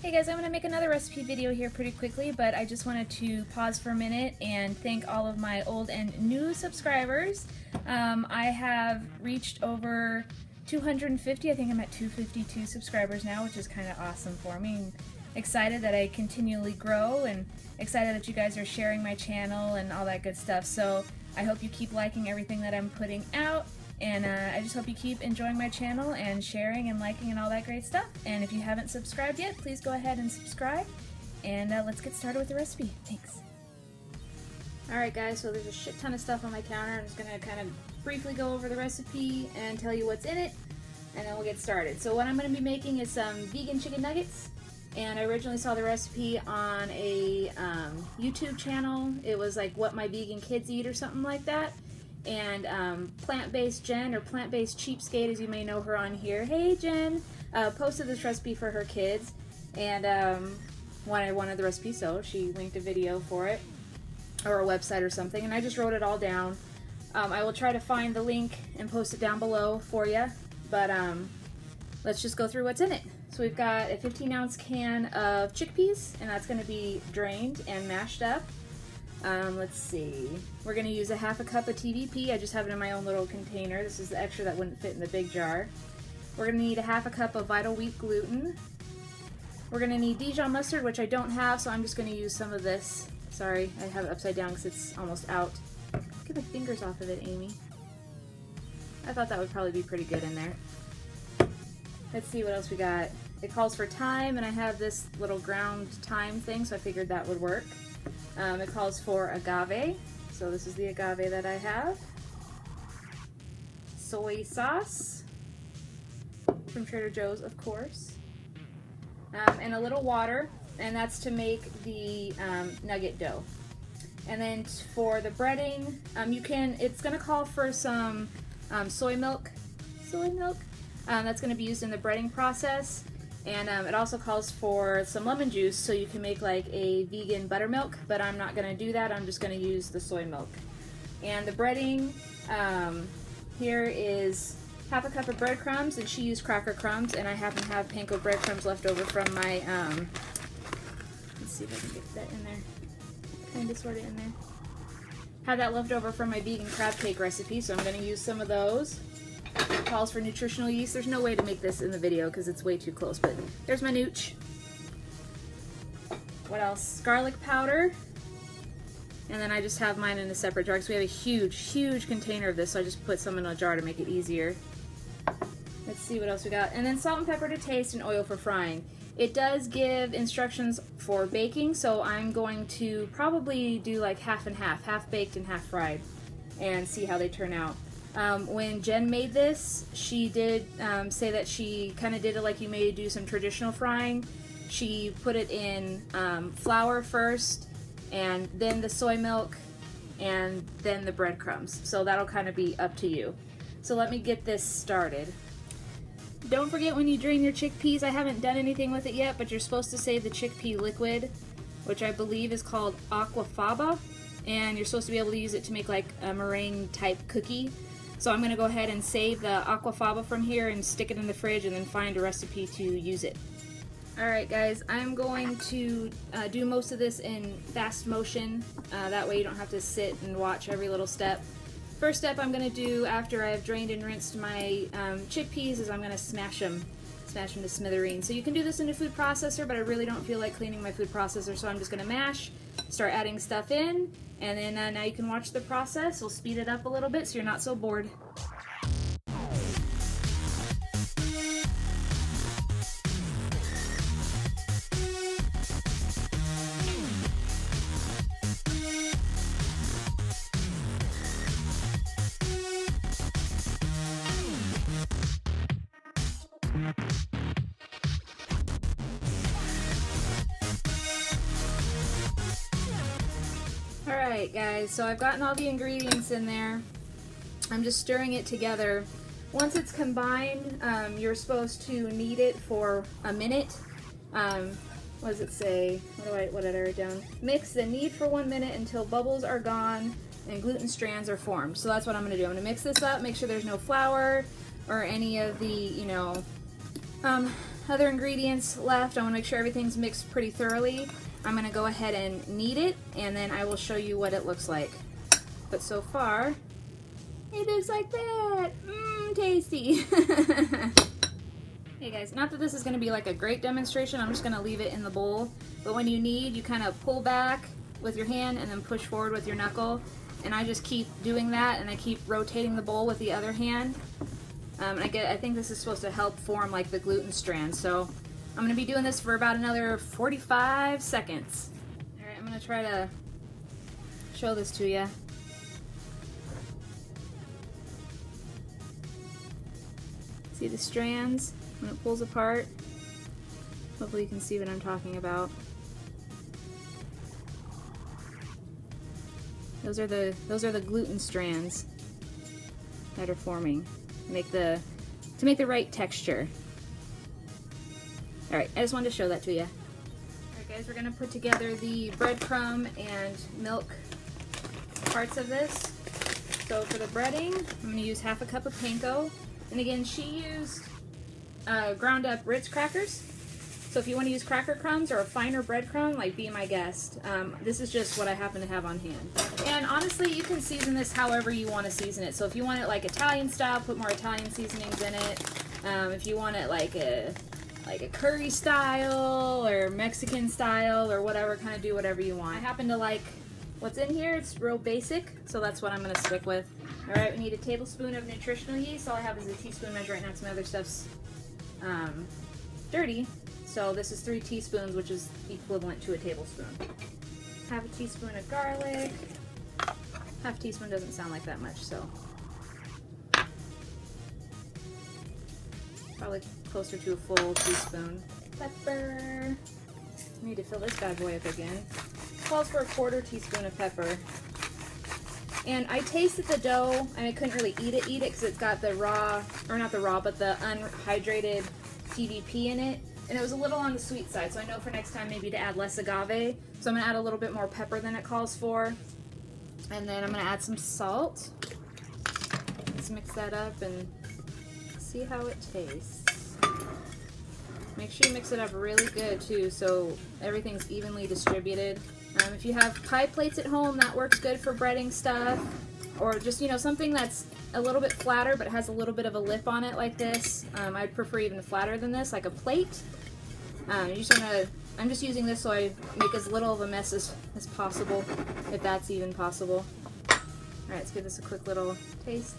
Hey guys, I'm going to make another recipe video here pretty quickly, but I just wanted to pause for a minute and thank all of my old and new subscribers. I have reached over 250, I think I'm at 252 subscribers now, which is kind of awesome for me. I'm excited that I continually grow and excited that you guys are sharing my channel and all that good stuff. So I hope you keep liking everything that I'm putting out. And I just hope you keep enjoying my channel and sharing and liking and all that great stuff. And if you haven't subscribed yet, please go ahead and subscribe. And let's get started with the recipe. Thanks. Alright guys, so there's a shit ton of stuff on my counter. I'm just going to kind of briefly go over the recipe and tell you what's in it. And then we'll get started. So what I'm going to be making is some vegan chicken nuggets. And I originally saw the recipe on a YouTube channel. It was like what my vegan kids eat or something like that. And plant-based Jen, or plant-based cheapskate as you may know her on here, hey Jen, posted this recipe for her kids and wanted the recipe, so she linked a video for it or a website or something, and I just wrote it all down. I will try to find the link and post it down below for you, but let's just go through what's in it. So we've got a 15-ounce can of chickpeas, and that's going to be drained and mashed up. Let's see, we're going to use a half a cup of TVP. I just have it in my own little container. This is the extra that wouldn't fit in the big jar. We're going to need a half a cup of vital wheat gluten. We're going to need Dijon mustard, which I don't have, so I'm just going to use some of this. Sorry, I have it upside down because it's almost out. Get my fingers off of it, Amy. I thought that would probably be pretty good in there. Let's see what else we got. It calls for thyme, and I have this little ground thyme thing, so I figured that would work. It calls for agave, so this is the agave that I have. Soy sauce from Trader Joe's, of course, and a little water, and that's to make the nugget dough. And then for the breading, it's going to call for some soy milk. That's going to be used in the breading process. And it also calls for some lemon juice so you can make like a vegan buttermilk, but I'm not going to do that. I'm just going to use the soy milk. And the breading, here is half a cup of breadcrumbs, and she used cracker crumbs, and I happen to have panko breadcrumbs left over from my, let's see if I can get that in there, kind of sort of in there. Had that left over from my vegan crab cake recipe, so I'm going to use some of those. It calls for nutritional yeast. There's no way to make this in the video because it's way too close, but there's my nooch. What else? Garlic powder. And then I just have mine in a separate jar because we have a huge container of this, so I just put some in a jar to make it easier. Let's see what else we got. And then salt and pepper to taste and oil for frying. It does give instructions for baking, so I'm going to probably do like half and half baked and half fried, and see how they turn out. When Jen made this, she did say that she kind of did it like you may do some traditional frying. She put it in flour first, and then the soy milk, and then the breadcrumbs. So that'll kind of be up to you. So let me get this started. Don't forget when you drain your chickpeas, I haven't done anything with it yet, but you're supposed to save the chickpea liquid, which I believe is called aquafaba, and you're supposed to be able to use it to make like a meringue type cookie. So I'm going to go ahead and save the aquafaba from here and stick it in the fridge and then find a recipe to use it. Alright guys, I'm going to do most of this in fast motion. That way you don't have to sit and watch every little step. First step I'm going to do after I've drained and rinsed my chickpeas is I'm going to smash them to smithereens. So you can do this in a food processor, but I really don't feel like cleaning my food processor, so I'm just going to mash, start adding stuff in, and then now you can watch the process. We'll speed it up a little bit so you're not so bored. Alright guys, so I've gotten all the ingredients in there. I'm just stirring it together. Once it's combined, you're supposed to knead it for a minute. What does it say? What did I write down? Mix and knead for 1 minute until bubbles are gone and gluten strands are formed. So that's what I'm going to do. I'm going to mix this up, make sure there's no flour or any of the, other ingredients left. I want to make sure everything's mixed pretty thoroughly. I'm going to go ahead and knead it, and then I will show you what it looks like. But so far, it looks like that. Mmm, tasty. Hey guys, not that this is going to be like a great demonstration, I'm just going to leave it in the bowl. But when you knead, you kind of pull back with your hand and then push forward with your knuckle. And I just keep doing that, and I keep rotating the bowl with the other hand. I think this is supposed to help form like the gluten strand. So I'm going to be doing this for about another 45 seconds. Alright, I'm going to try to show this to you. See the strands when it pulls apart? Hopefully you can see what I'm talking about. Those are the gluten strands that are forming to make the right texture. All right, I just wanted to show that to you. All right, guys, we're gonna put together the breadcrumb and milk parts of this. So for the breading, I'm gonna use half a cup of panko, and again, she used ground up Ritz crackers. So if you want to use cracker crumbs or a finer breadcrumb, like, be my guest. This is just what I happen to have on hand. And honestly, you can season this however you want to season it. So if you want it like Italian style, put more Italian seasonings in it. If you want it like a curry style or Mexican style or whatever, kind of do whatever you want. I happen to like what's in here. It's real basic, so that's what I'm going to stick with. All right, we need a tablespoon of nutritional yeast. All I have is a teaspoon measure right now because my other stuff's dirty. So this is 3 teaspoons, which is equivalent to a tablespoon. Half a teaspoon of garlic. Half a teaspoon doesn't sound like that much, so probably closer to a full teaspoon. Pepper. Need to fill this bad boy up again. Calls for a 1/4 teaspoon of pepper. And I tasted the dough, and I couldn't really eat it because it's got the raw, or not the raw, but the unhydrated TVP in it. And it was a little on the sweet side, so I know for next time maybe to add less agave. So I'm going to add a little bit more pepper than it calls for. And then I'm going to add some salt. Let's mix that up and see how it tastes. Make sure you mix it up really good too, so everything's evenly distributed. If you have pie plates at home, that works good for breading stuff. Or just, you know, something that's a little bit flatter but has a little bit of a lip on it like this. I'd prefer even flatter than this, like a plate. I'm just using this so I make as little of a mess as possible, if that's even possible. Alright, let's give this a quick little taste.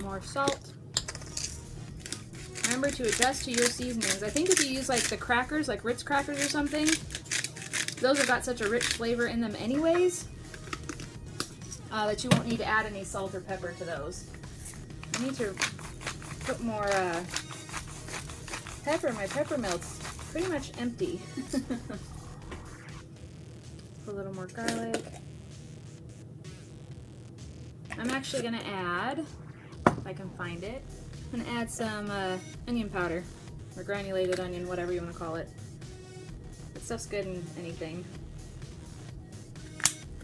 More salt. Remember to adjust to your seasonings. I think if you use like the crackers, like Ritz crackers or something, those have got such a rich flavor in them anyways, that you won't need to add any salt or pepper to those. I need to put more pepper. My pepper milk's pretty much empty. A little more garlic. I'm actually going to add, if I can find it, I'm going to add some onion powder, or granulated onion, whatever you want to call it. That stuff's good in anything.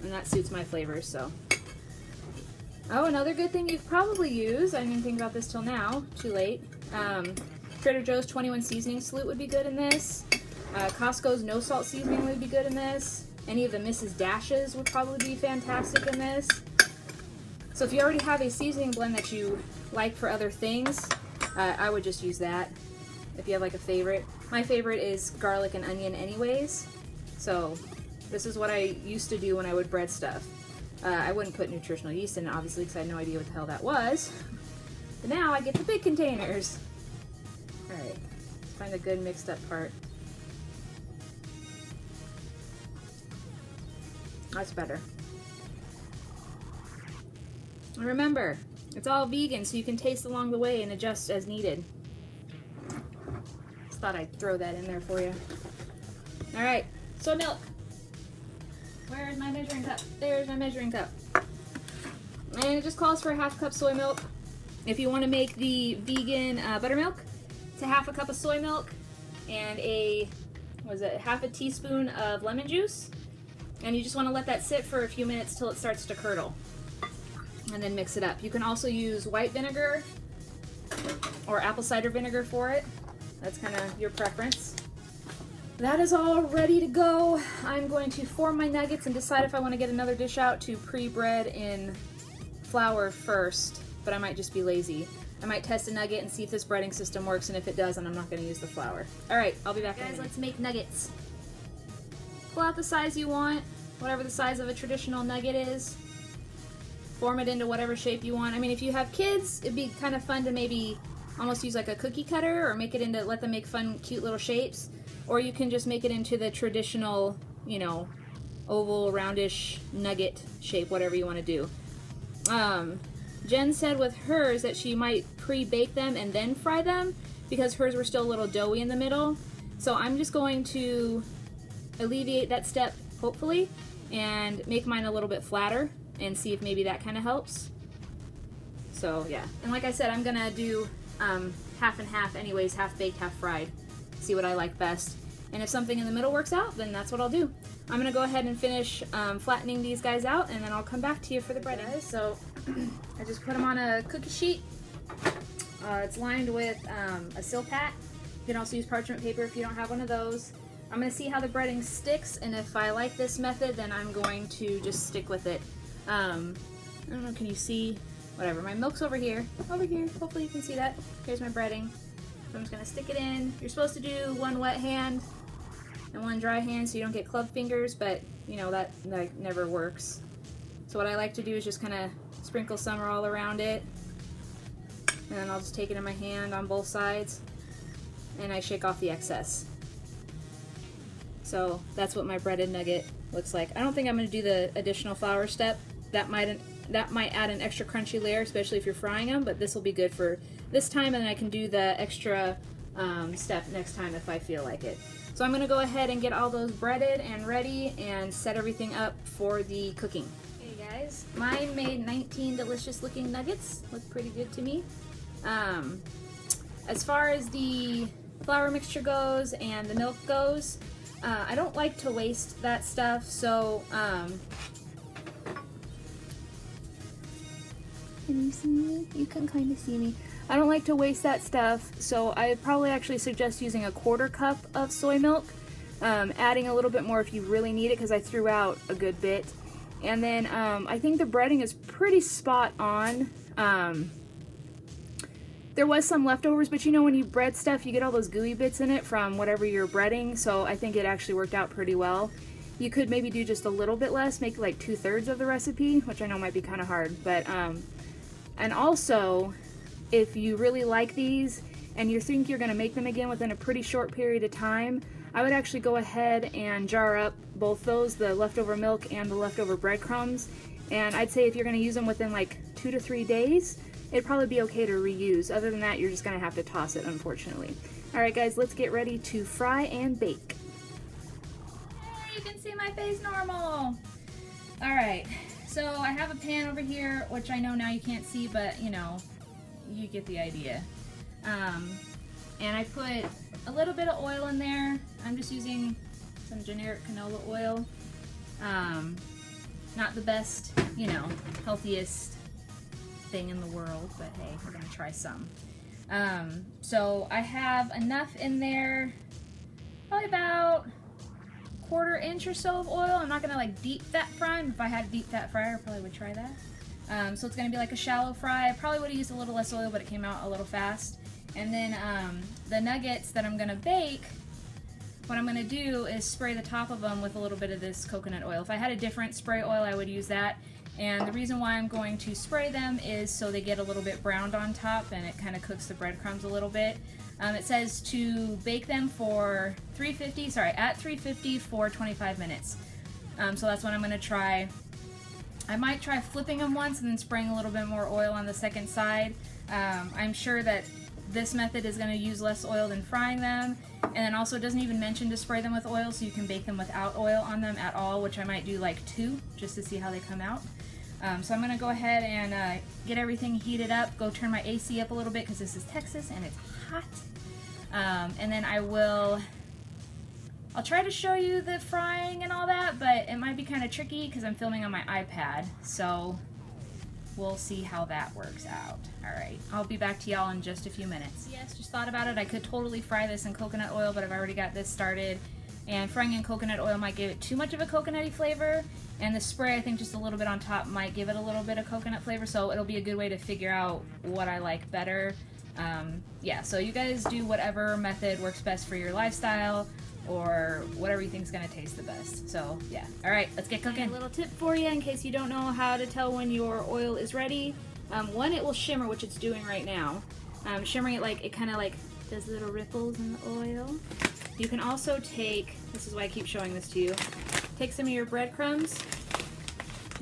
And that suits my flavors, so. Oh, another good thing you could probably use, I didn't think about this till now, too late. Trader Joe's 21 seasoning salute would be good in this. Costco's no salt seasoning would be good in this. Any of the Mrs. Dashes would probably be fantastic in this. So if you already have a seasoning blend that you like for other things, I would just use that if you have like a favorite. My favorite is garlic and onion anyways, so this is what I used to do when I would bread stuff. I wouldn't put nutritional yeast in it, obviously, because I had no idea what the hell that was. But now I get the big containers. Alright, let's find a good mixed up part. That's better. And remember, it's all vegan, so you can taste along the way and adjust as needed. Just thought I'd throw that in there for you. Alright, soy milk. Where's my measuring cup? There's my measuring cup. And it just calls for a 1/2 cup soy milk. If you want to make the vegan buttermilk, it's a 1/2 cup of soy milk and a, what is it, 1/2 teaspoon of lemon juice. And you just want to let that sit for a few minutes till it starts to curdle. And then mix it up. You can also use white vinegar or apple cider vinegar for it. That's kind of your preference. That is all ready to go. I'm going to form my nuggets and decide if I want to get another dish out to pre-bread in flour first, but I might just be lazy. I might test a nugget and see if this breading system works, and if it does, then I'm not going to use the flour. Alright, I'll be back in a minute. Guys, let's make nuggets. Pull out the size you want, whatever the size of a traditional nugget is. Form it into whatever shape you want. I mean, if you have kids, it'd be kind of fun to maybe almost use like a cookie cutter, or make it into, let them make fun, cute little shapes. Or you can just make it into the traditional, you know, oval, roundish nugget shape, whatever you want to do. Jen said with hers that she might pre-bake them and then fry them, because hers were still a little doughy in the middle. So I'm just going to alleviate that step, hopefully, and make mine a little bit flatter and see if maybe that kind of helps. So yeah, and like I said, I'm gonna do half and half anyways, half baked, half fried. See what I like best. And if something in the middle works out, then that's what I'll do. I'm gonna go ahead and finish flattening these guys out, and then I'll come back to you for the breading. So I just put them on a cookie sheet. It's lined with a Silpat. You can also use parchment paper if you don't have one of those. I'm gonna see how the breading sticks, and if I like this method, then I'm going to just stick with it. I don't know, can you see? Whatever, my milk's over here, hopefully you can see that. Here's my breading. So I'm just gonna stick it in. You're supposed to do one wet hand and one dry hand so you don't get club fingers, but you know, that never works. So what I like to do is just kind of sprinkle some all around it, and then I'll just take it in my hand on both sides, and I shake off the excess. So that's what my breaded nugget looks like. I don't think I'm going to do the additional flour step. That might add an extra crunchy layer, especially if you're frying them, but this will be good for this time, and then I can do the extra step next time if I feel like it. So I'm going to go ahead and get all those breaded and ready and set everything up for the cooking. Okay guys, mine made 19 delicious looking nuggets. Look pretty good to me. As far as the flour mixture goes and the milk goes, I don't like to waste that stuff, so can you see me? You can kind of see me. I don't like to waste that stuff, so I probably actually suggest using a 1/4 cup of soy milk, adding a little bit more if you really need it, because I threw out a good bit. And then I think the breading is pretty spot on. There was some leftovers, but you know when you bread stuff, you get all those gooey bits in it from whatever you're breading, so I think it actually worked out pretty well. You could maybe do just a little bit less, make like 2/3 of the recipe, which I know might be kind of hard, but and also, if you really like these and you think you're going to make them again within a pretty short period of time, I would actually go ahead and jar up both those, the leftover milk and the leftover breadcrumbs, and I'd say if you're going to use them within like 2 to 3 days, it'd probably be okay to reuse. Other than that, you're just going to have to toss it, unfortunately. Alright guys, let's get ready to fry and bake. Hey, you can see my face normal! Alright, so I have a pan over here, which I know now you can't see, but you know, you get the idea. And I put a little bit of oil in there. I'm just using some generic canola oil. Not the best, you know, healthiest thing in the world, but hey, we're gonna try some. So I have enough in there, probably about 1/4 inch or so of oil. I'm not gonna like deep fat fry them. If I had a deep fat fryer, I probably would try that. So it's gonna be like a shallow fry. I probably would have used a little less oil, but it came out a little fast. And then the nuggets that I'm gonna bake, what I'm gonna do is spray the top of them with a little bit of this coconut oil. If I had a different spray oil, I would use that. And the reason why I'm going to spray them is so they get a little bit browned on top, and it kind of cooks the breadcrumbs a little bit. It says to bake them for at 350 for 25 minutes. So that's what I'm going to try. I might try flipping them once and then spraying a little bit more oil on the second side. I'm sure that this method is going to use less oil than frying them, and then also it doesn't even mention to spray them with oil, so you can bake them without oil on them at all, which I might do like 2 just to see how they come out. So I'm going to go ahead and get everything heated up, go turn my AC up a little bit because this is Texas and it's hot. And then I'll try to show you the frying and all that, but it might be kind of tricky because I'm filming on my iPad, so we'll see how that works out. All right, I'll be back to y'all in just a few minutes. Yes, just thought about it. I could totally fry this in coconut oil, but I've already got this started. And frying in coconut oil might give it too much of a coconutty flavor. And the spray, I think just a little bit on top might give it a little bit of coconut flavor. So it'll be a good way to figure out what I like better. Yeah, so you guys do whatever method works best for your lifestyle, or whatever you think is going to taste the best. So yeah, all right, let's get cooking. A little tip for you in case you don't know how to tell when your oil is ready. One, it will shimmer, which it's doing right now. Shimmering it, like, it kind of like does little ripples in the oil. You can also take, this is why I keep showing this to you, take some of your breadcrumbs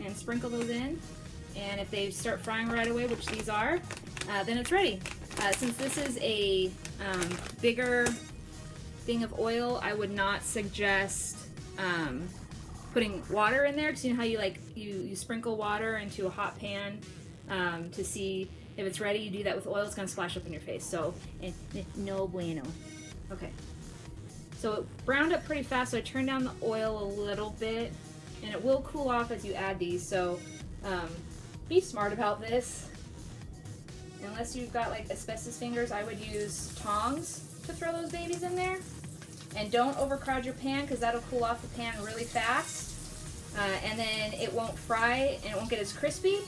and sprinkle those in. And if they start frying right away, which these are, then it's ready. Since this is a bigger thing of oil, I would not suggest putting water in there, because you know how you sprinkle water into a hot pan to see if it's ready. You do that with oil, it's going to splash up in your face. So no bueno. Okay, so it browned up pretty fast, so I turned down the oil a little bit, and it will cool off as you add these. So be smart about this. Unless you've got like asbestos fingers, I would use tongs to throw those babies in there. And don't overcrowd your pan, because that'll cool off the pan really fast. And then it won't fry and it won't get as crispy.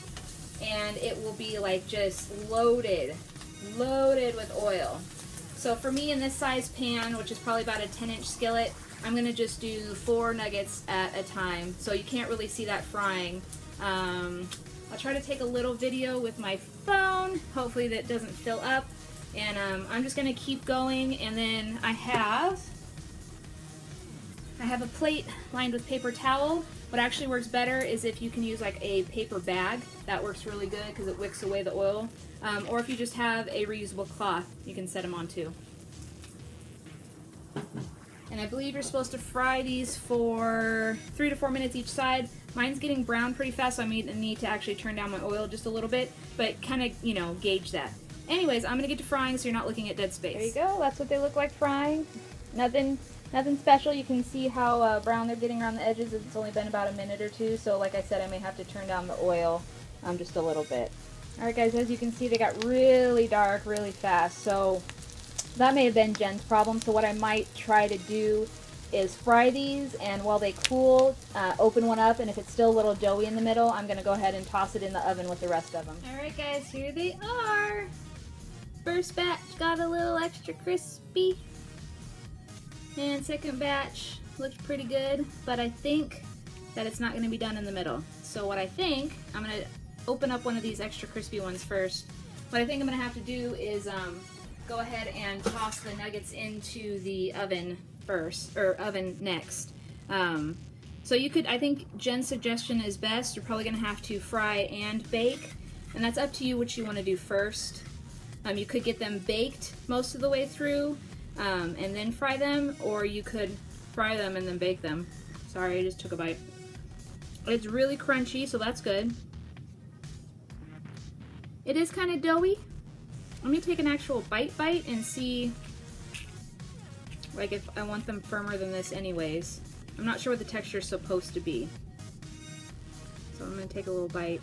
And it will be like just loaded with oil. So for me in this size pan, which is probably about a 10-inch skillet, I'm gonna just do 4 nuggets at a time. So you can't really see that frying. I'll try to take a little video with my phone. Hopefully that doesn't fill up. And I'm just gonna keep going, and then I have a plate lined with paper towel. What actually works better is if you can use like a paper bag. That works really good because it wicks away the oil. Or if you just have a reusable cloth, you can set them on too. And I believe you're supposed to fry these for 3 to 4 minutes each side. Mine's getting brown pretty fast, so I need to actually turn down my oil just a little bit, but kind of, you know, gauge that. Anyways, I'm gonna get to frying so you're not looking at dead space. There you go, that's what they look like frying. Nothing special. You can see how brown they're getting around the edges. It's only been about a minute or two, so like I said, I may have to turn down the oil just a little bit. Alright guys, as you can see, they got really dark really fast, so that may have been Jen's problem. So what I might try to do is fry these, and while they cool, open one up, and if it's still a little doughy in the middle, I'm going to go ahead and toss it in the oven with the rest of them. Alright guys, here they are. First batch got a little extra crispy, and second batch looked pretty good, but I think that it's not going to be done in the middle. So what I think, I'm going to open up one of these extra crispy ones first. What I think I'm going to have to do is go ahead and toss the nuggets into the oven first, or oven next. So you could, I think Jen's suggestion is best. You're probably going to have to fry and bake, and that's up to you what you want to do first. You could get them baked most of the way through and then fry them, or you could fry them and then bake them. Sorry, I just took a bite. It's really crunchy, so that's good. It is kind of doughy. Let me take an actual bite and see, like, if I want them firmer than this anyways. I'm not sure what the texture is supposed to be. So I'm going to take a little bite.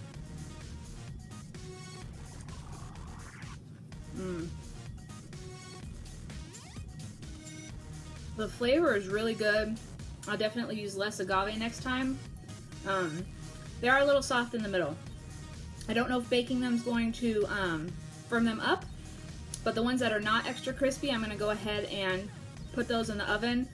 The flavor is really good. I'll definitely use less agave next time. They are a little soft in the middle. I don't know if baking them is going to firm them up, but the ones that are not extra crispy, I'm going to go ahead and put those in the oven.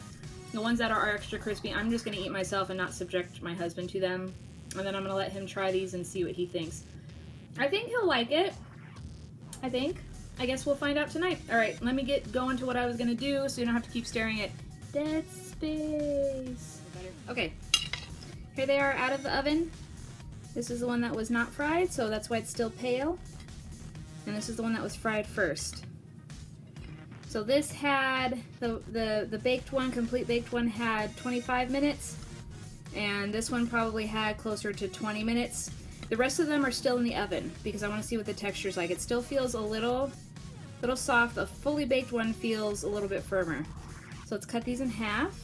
The ones that are extra crispy, I'm just going to eat myself and not subject my husband to them. And then I'm going to let him try these and see what he thinks. I think he'll like it. I think. I guess we'll find out tonight. Alright, let me get going to what I was going to do so you don't have to keep staring at dead space. Okay, here they are out of the oven. This is the one that was not fried, so that's why it's still pale. And this is the one that was fried first. So this had, the baked one, complete baked one, had 25 minutes. And this one probably had closer to 20 minutes. The rest of them are still in the oven because I want to see what the texture's like. It still feels a little soft. The fully baked one feels a little bit firmer. So let's cut these in half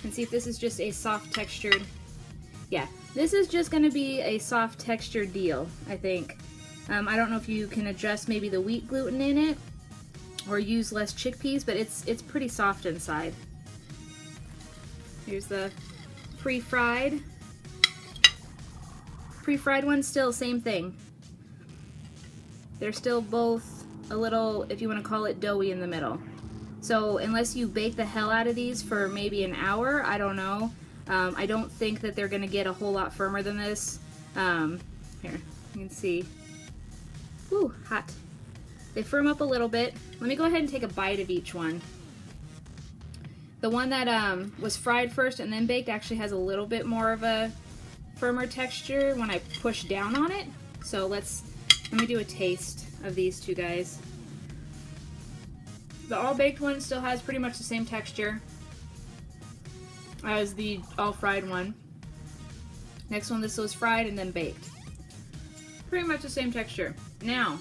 and see if this is just a soft textured. yeah, this is just going to be a soft texture deal, I think. I don't know if you can adjust maybe the wheat gluten in it or use less chickpeas, but it's pretty soft inside. Here's the pre-fried. Pre-fried ones, still same thing. They're still both a little, if you want to call it, doughy in the middle. So unless you bake the hell out of these for maybe an hour, I don't know. I don't think that they're going to get a whole lot firmer than this. Here, you can see. Woo, hot. They firm up a little bit. Let me go ahead and take a bite of each one. The one that was fried first and then baked actually has a little bit more of a firmer texture when I push down on it. So let me do a taste of these two guys. The all-baked one still has pretty much the same texture as the all-fried one. Next one, this was fried and then baked. Pretty much the same texture. Now,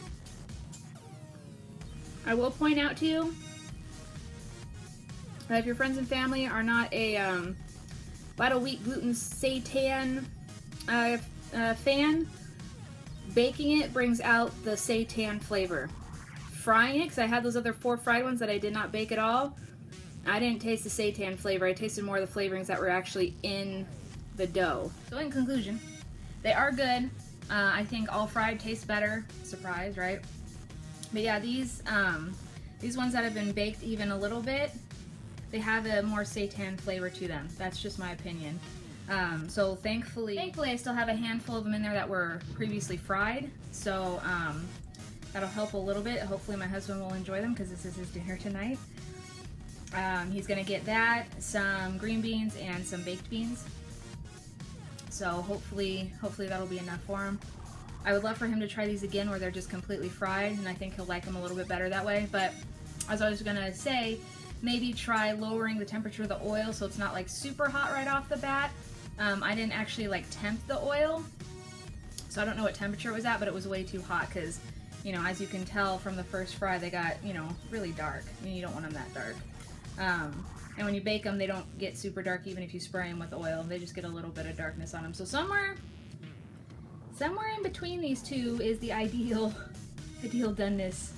I will point out to you that if your friends and family are not a lot of wheat gluten seitan fan, baking it brings out the seitan flavor. Frying it, because I had those other 4 fried ones that I did not bake at all, I didn't taste the seitan flavor. I tasted more of the flavorings that were actually in the dough. So in conclusion, they are good. I think all fried tastes better. Surprise, right? But yeah, these ones that have been baked even a little bit, they have a more seitan flavor to them. That's just my opinion. So thankfully I still have a handful of them in there that were previously fried. So that'll help a little bit. Hopefully my husband will enjoy them because this is his dinner tonight. He's gonna get that, some green beans, and some baked beans. So hopefully that'll be enough for him. I would love for him to try these again where they're just completely fried, and I think he'll like them a little bit better that way. But as I was gonna say, maybe try lowering the temperature of the oil so it's not like super hot right off the bat. I didn't actually like temp the oil, so I don't know what temperature it was at, but it was way too hot because, you know, as you can tell from the first fry, they got, you know, really dark. I mean, you don't want them that dark. And when you bake them, they don't get super dark even if you spray them with oil. They just get a little bit of darkness on them. So somewhere in between these two is the ideal doneness.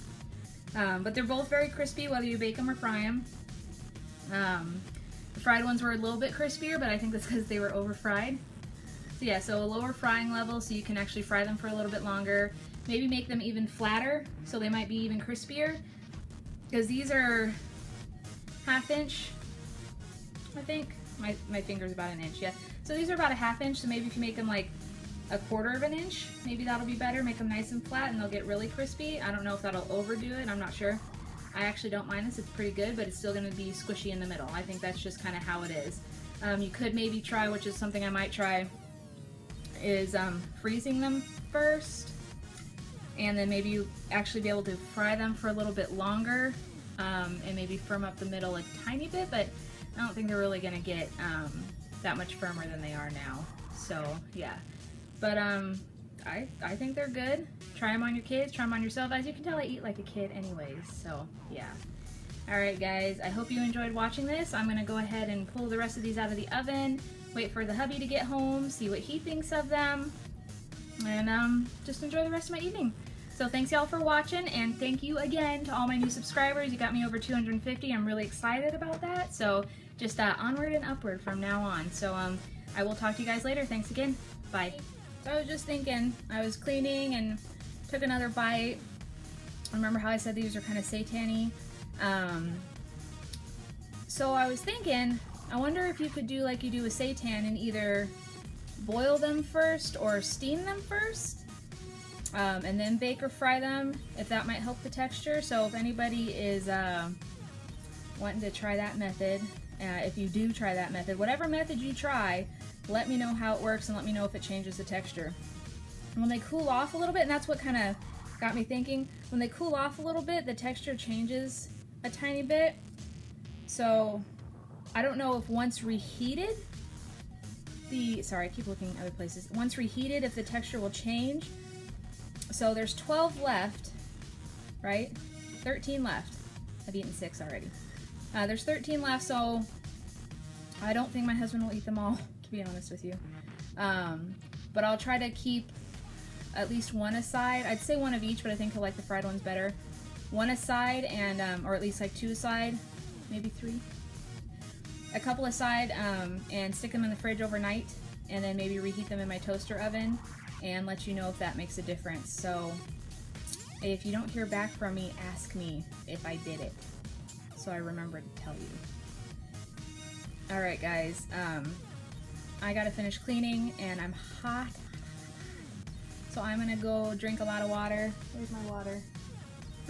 But they're both very crispy whether you bake them or fry them. The fried ones were a little bit crispier, but I think that's because they were over fried. So yeah, so a lower frying level so you can actually fry them for a little bit longer. Maybe make them even flatter so they might be even crispier. Because these are 1/2 inch, I think. My finger's about 1 inch, yeah. So these are about 1/2 inch, so maybe if you make them like 1/4 inch, maybe that'll be better. Make them nice and flat and they'll get really crispy. I don't know if that'll overdo it, I'm not sure. I actually don't mind this, it's pretty good, but it's still gonna be squishy in the middle. I think that's just kind of how it is. You could maybe try, which is something I might try, is freezing them first, and then maybe you actually be able to fry them for a little bit longer, and maybe firm up the middle a tiny bit, but I don't think they're really gonna get that much firmer than they are now. So yeah, but I think they're good. Try them on your kids, try them on yourself. As you can tell, I eat like a kid anyways, so yeah. Alright guys, I hope you enjoyed watching this. I'm gonna go ahead and pull the rest of these out of the oven, wait for the hubby to get home, see what he thinks of them, and just enjoy the rest of my evening. So thanks y'all for watching, and thank you again to all my new subscribers. You got me over 250. I'm really excited about that. So just onward and upward from now on. So I will talk to you guys later. Thanks again. Bye. So I was just thinking, I was cleaning and took another bite. Remember how I said these are kind of seitan-y? So I was thinking, I wonder if you could do like you do with seitan and either boil them first or steam them first. And then bake or fry them, if that might help the texture. So if anybody is wanting to try that method, if you do try that method, whatever method you try, let me know how it works and let me know if it changes the texture. When they cool off a little bit, and that's what kind of got me thinking, when they cool off a little bit, the texture changes a tiny bit. So I don't know if once reheated, sorry, I keep looking other places. Once reheated, if the texture will change. So there's 12 left, right? 13 left. I've eaten 6 already. There's 13 left, so I don't think my husband will eat them all, to be honest with you. But I'll try to keep at least one aside. I'd say one of each, but I think I like the fried ones better. One aside, and or at least like 2 aside, maybe 3. A couple aside, and stick them in the fridge overnight, and then maybe reheat them in my toaster oven and let you know if that makes a difference. So if you don't hear back from me, ask me if I did it, so I remember to tell you. Alright guys, I gotta finish cleaning and I'm hot, so I'm gonna go drink a lot of water. Where's my water?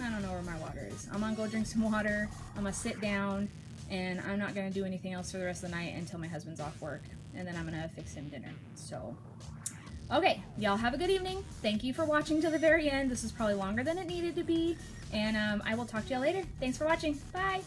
I don't know where my water is. I'm gonna go drink some water, I'm gonna sit down, and I'm not gonna do anything else for the rest of the night until my husband's off work, and then I'm gonna fix him dinner. So, okay, y'all have a good evening. Thank you for watching to the very end. This is probably longer than it needed to be, and I will talk to y'all later. Thanks for watching. Bye!